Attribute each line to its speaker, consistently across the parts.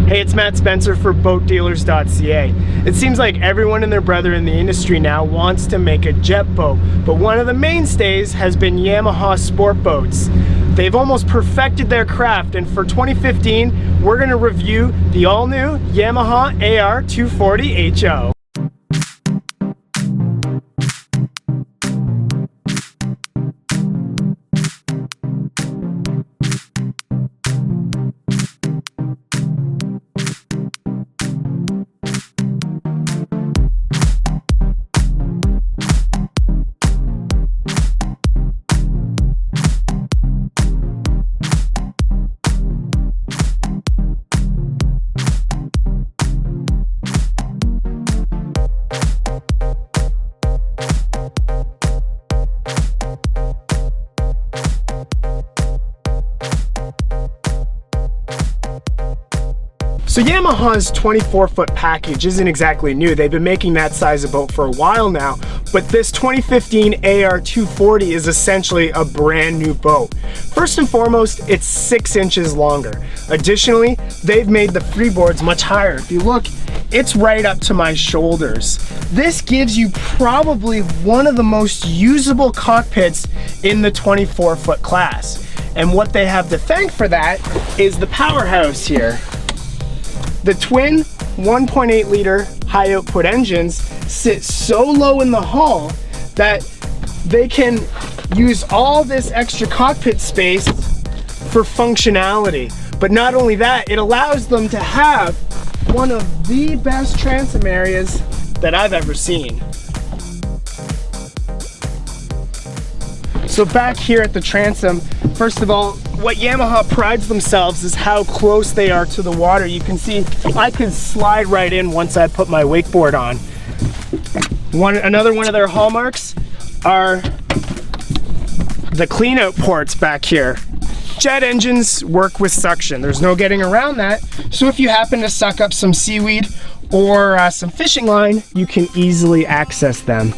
Speaker 1: Hey, it's Matt Spencer for Mydealers.ca. It seems like everyone and their brother in the industry now wants to make a jet boat, but one of the mainstays has been Yamaha sport boats. They've almost perfected their craft, and for 2015, we're going to review the all-new Yamaha AR240 HO. So Yamaha's 24-foot package isn't exactly new. They've been making that size of boat for a while now, but this 2015 AR240 is essentially a brand new boat. First and foremost, it's 6 inches longer. Additionally, they've made the freeboards much higher. If you look, it's right up to my shoulders. This gives you probably one of the most usable cockpits in the 24-foot class. And what they have to thank for that is the powerhouse here. The twin 1.8 liter high output engines sit so low in the hull that they can use all this extra cockpit space for functionality. But not only that, it allows them to have one of the best transom areas that I've ever seen. So back here at the transom, first of all, what Yamaha prides themselves is how close they are to the water. You can see I could slide right in once I put my wakeboard on. Another one of their hallmarks are the clean out ports back here. Jet engines work with suction. There's no getting around that. So if you happen to suck up some seaweed or some fishing line, you can easily access them.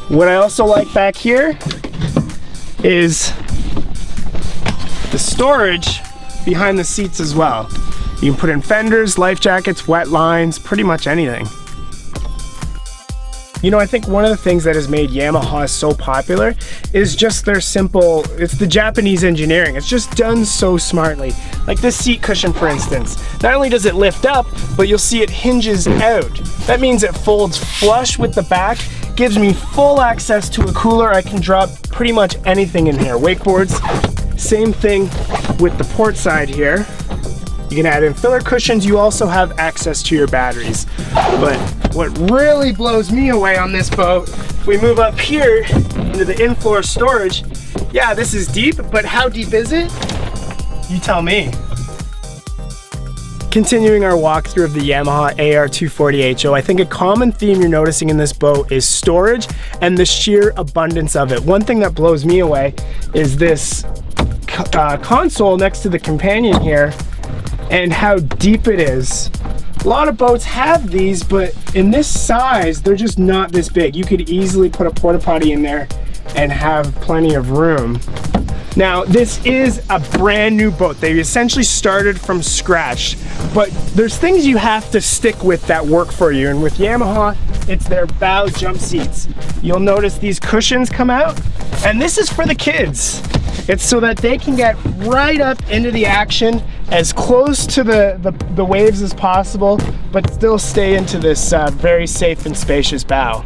Speaker 1: What I also like back here is the storage behind the seats as well. You can put in fenders, life jackets, wet lines, pretty much anything. You know, I think one of the things that has made Yamaha so popular is just their simple, it's the Japanese engineering. It's just done so smartly. Like this seat cushion, for instance. Not only does it lift up, but you'll see it hinges out. That means it folds flush with the back, gives me full access to a cooler. I can drop pretty much anything in here. Wakeboards, same thing with the port side here. You can add in filler cushions. You also have access to your batteries. But what really blows me away on this boat, if we move up here into the in-floor storage, yeah, this is deep, but how deep is it? You tell me. Continuing our walkthrough of the Yamaha AR240 HO, I think a common theme you're noticing in this boat is storage and the sheer abundance of it. One thing that blows me away is this console next to the companion here and how deep it is. A lot of boats have these, but in this size, they're just not this big. You could easily put a porta potty in there and have plenty of room. Now, this is a brand new boat. They essentially started from scratch, but there's things you have to stick with that work for you. And with Yamaha, it's their bow jump seats. You'll notice these cushions come out, and this is for the kids. It's so that they can get right up into the action, as close to the waves as possible, but still stay into this very safe and spacious bow.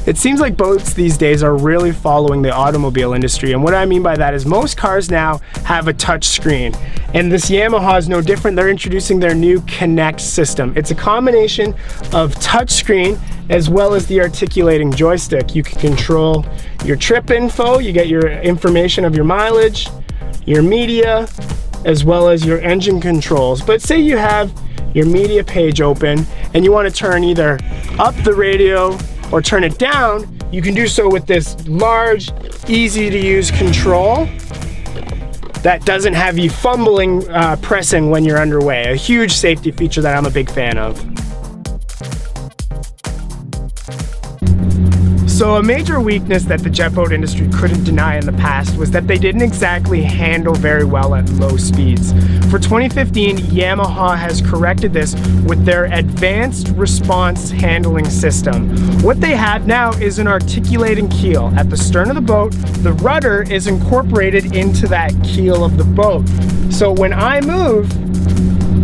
Speaker 1: It seems like boats these days are really following the automobile industry, and what I mean by that is most cars now have a touch screen, and this Yamaha is no different. They're introducing their new Connect system. It's a combination of touch screen as well as the articulating joystick. You can control your trip info, you get your information of your mileage, your media, as well as your engine controls. But say you have your media page open and you want to turn either up the radio or turn it down, you can do so with this large, easy to use control that doesn't have you fumbling pressing when you're underway. A huge safety feature that I'm a big fan of. So a major weakness that the jet boat industry couldn't deny in the past was that they didn't exactly handle very well at low speeds. For 2015, Yamaha has corrected this with their advanced response handling system. What they have now is an articulating keel. At the stern of the boat, the rudder is incorporated into that keel of the boat. So when I move,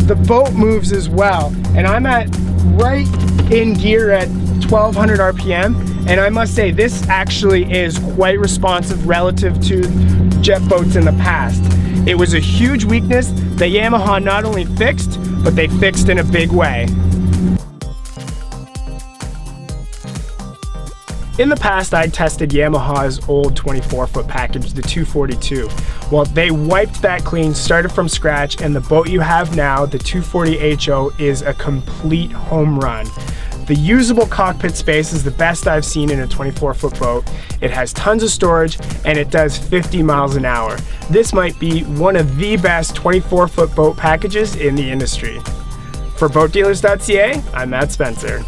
Speaker 1: the boat moves as well. And I'm at right in gear at 1200 RPM. And I must say, this actually is quite responsive relative to jet boats in the past. It was a huge weakness that Yamaha not only fixed, but they fixed in a big way. In the past, I tested Yamaha's old 24-foot package, the 242. Well, they wiped that clean, started from scratch, and the boat you have now, the 240 HO, is a complete home run. The usable cockpit space is the best I've seen in a 24-foot boat. It has tons of storage, and it does 50 miles an hour. This might be one of the best 24-foot boat packages in the industry. For BoatDealers.ca, I'm Matt Spencer.